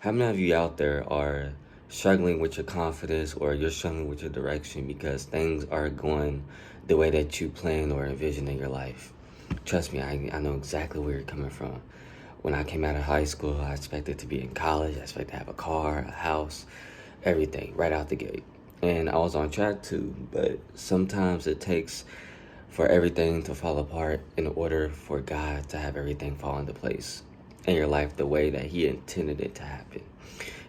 How many of you out there are struggling with your confidence or you're struggling with your direction because things are going the way that you plan or envision in your life? Trust me, I know exactly where you're coming from. When I came out of high school, I expected to be in college. I expected to have a car, a house, everything right out the gate. And I was on track too, but sometimes it takes for everything to fall apart in order for God to have everything fall into place in your life the way that He intended it to happen.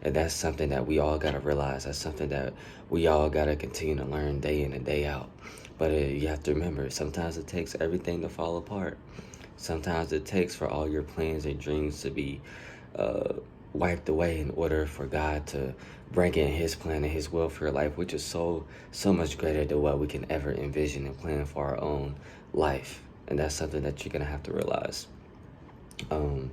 And that's something that we all got to realize. That's something that we all got to continue to learn day in and day out. But you have to remember, sometimes it takes everything to fall apart. Sometimes it takes for all your plans and dreams to be uh, wiped away in order for God to bring in His plan and His will for your life, which is so much greater than what we can ever envision and plan for our own life. And that's something that you're gonna have to realize. Um,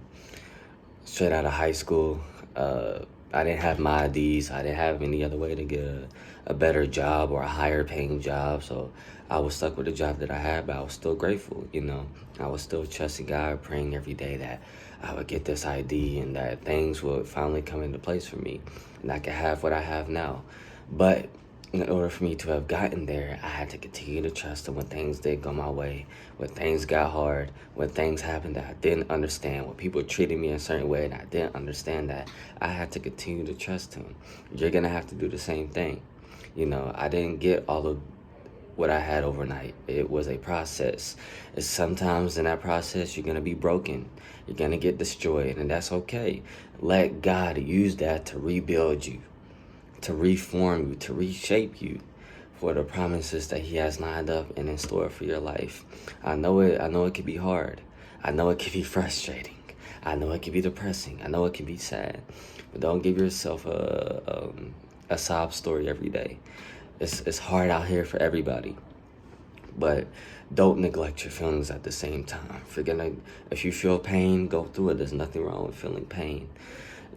Straight out of high school, I didn't have my IDs. I didn't have any other way to get a better job or a higher paying job. So I was stuck with the job that I had, but I was still grateful, you know. I was still trusting God, praying every day that I would get this ID and that things would finally come into place for me and I could have what I have now. But in order for me to have gotten there, I had to continue to trust him when things did go my way, when things got hard, when things happened that I didn't understand, when people treated me a certain way and I didn't understand that. I had to continue to trust him. You're going to have to do the same thing. You know, I didn't get all of what I had overnight. It was a process. It's sometimes in that process, you're going to be broken. You're going to get destroyed, and that's okay. Let God use that to rebuild you, to reform you, to reshape you for the promises that He has lined up and in store for your life. I know it can be hard. I know it can be frustrating. I know it can be depressing. I know it can be sad. But don't give yourself a sob story every day. It's hard out here for everybody. But don't neglect your feelings at the same time. If you feel pain, go through it. There's nothing wrong with feeling pain.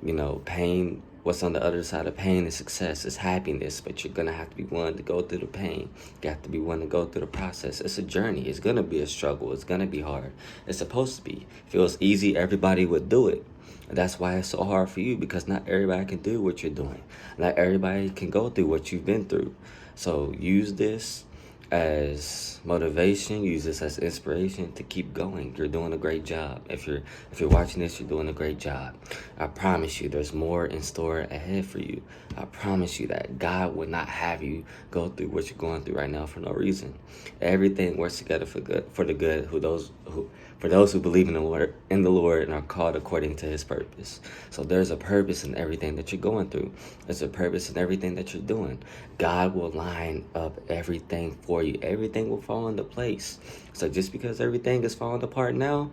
You know, pain, what's on the other side of pain is success, is happiness, but you're going to have to be willing to go through the pain. You have to be willing to go through the process. It's a journey. It's going to be a struggle. It's going to be hard. It's supposed to be. If it was easy, everybody would do it. And that's why it's so hard for you, because not everybody can do what you're doing. Not everybody can go through what you've been through. So use this as motivation, use this as inspiration to keep going. You're doing a great job. If you're watching this, you're doing a great job. I promise you there's more in store ahead for you. I promise you that God would not have you go through what you're going through right now for no reason. Everything works together for the good for those who believe in the Lord and are called according to His purpose. So there's a purpose in everything that you're going through. There's a purpose in everything that you're doing. God will line up everything for you. Everything will fall into place. So just because everything is falling apart now,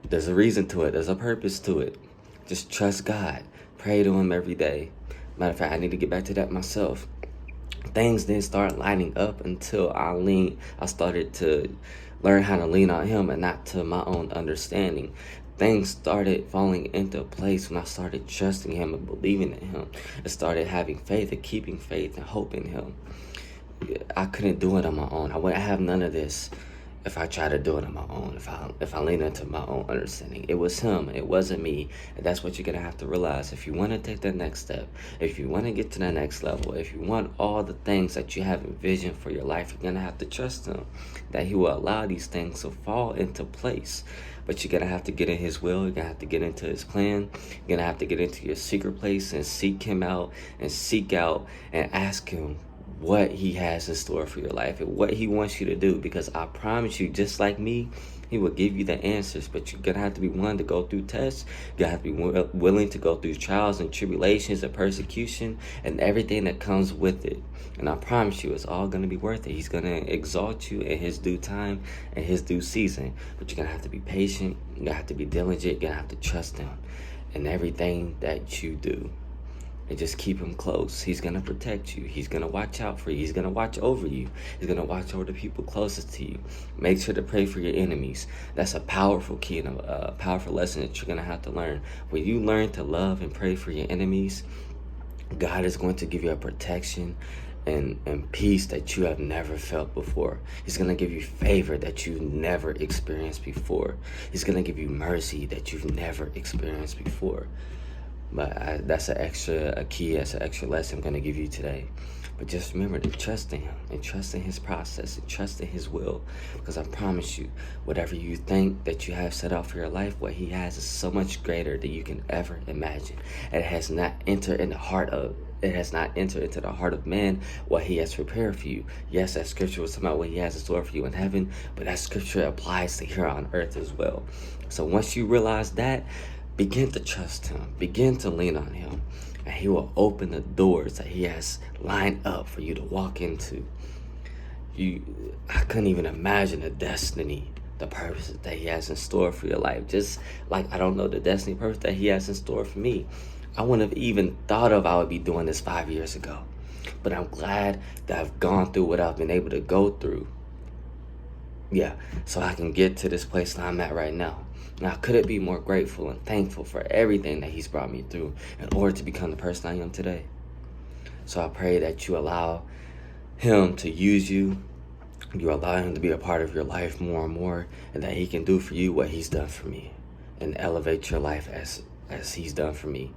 there's a reason to it. There's a purpose to it. Just trust God. Pray to Him every day. Matter of fact, I need to get back to that myself. Things didn't start lining up until I started to learn how to lean on Him and not to my own understanding. Things started falling into place when I started trusting Him and believing in Him. I started having faith and keeping faith and hope in Him. I couldn't do it on my own. I wouldn't have none of this if I tried to do it on my own, if I lean into my own understanding. It was Him, it wasn't me. And that's what you're going to have to realize. If you want to take the next step, if you want to get to the next level, if you want all the things that you have envisioned for your life, you're going to have to trust Him, that He will allow these things to fall into place. But you're going to have to get in His will. You're going to have to get into His plan. You're going to have to get into your secret place and seek Him out and seek out and ask Him what He has in store for your life and what He wants you to do, because I promise you, just like me, He will give you the answers. But you're gonna have to be willing to go through tests. You're gonna have to be willing to go through trials and tribulations and persecution and everything that comes with it. And I promise you, it's all gonna be worth it. He's gonna exalt you in His due time and His due season. But you're gonna have to be patient. You're gonna have to be diligent. You're gonna have to trust Him in everything that you do. And just keep Him close. He's going to protect you. He's going to watch out for you. He's going to watch over you. He's going to watch over the people closest to you. Make sure to pray for your enemies. That's a powerful key and a powerful lesson that you're going to have to learn. When you learn to love and pray for your enemies, God is going to give you a protection and peace that you have never felt before. He's going to give you favor that you've never experienced before. He's going to give you mercy that you've never experienced before. But that's a key, that's an extra lesson I'm going to give you today. But just remember to trust in him and trust in his process and trust in his will. Because I promise you, whatever you think that you have set out for your life, what he has is so much greater than you can ever imagine. It has not entered in the heart of It has not entered into the heart of man what he has prepared for you. Yes, that scripture was about what he has in store for you in heaven, but that scripture applies to here on earth as well. So once you realize that, begin to trust him, begin to lean on him, and he will open the doors that he has lined up for you to walk into. I couldn't even imagine the destiny, the purpose that he has in store for your life. Just like I don't know the destiny purpose that he has in store for me. I wouldn't have even thought of I would be doing this 5 years ago. But I'm glad that I've gone through what I've been able to go through. Yeah, so I can get to this place that I'm at right now. Now, I couldn't be more grateful and thankful for everything that he's brought me through in order to become the person I am today. So I pray that you allow him to use you. You allow him to be a part of your life more and more, and that he can do for you what he's done for me and elevate your life as he's done for me.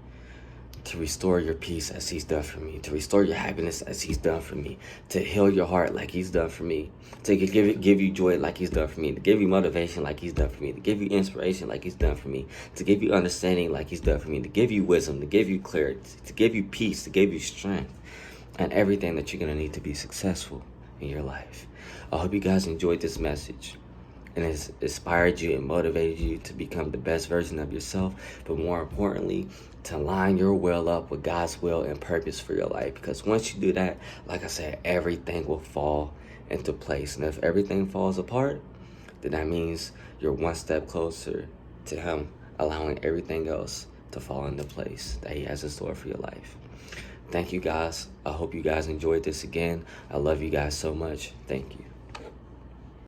To restore your peace as he's done for me, to restore your happiness as he's done for me, to heal your heart like he's done for me, to give you joy like he's done for me, to give you motivation like he's done for me, to give you inspiration like he's done for me, to give you understanding like he's done for me, to give you wisdom, to give you clarity, to give you peace, to give you strength, and everything that you're going to need to be successful in your life. I hope you guys enjoyed this message and it's inspired you and motivated you to become the best version of yourself, but more importantly, to line your will up with God's will and purpose for your life. Because once you do that, like I said, everything will fall into place. And if everything falls apart, then that means you're one step closer to him allowing everything else to fall into place that he has in store for your life. Thank you guys. I hope you guys enjoyed this again. I love you guys so much. Thank you.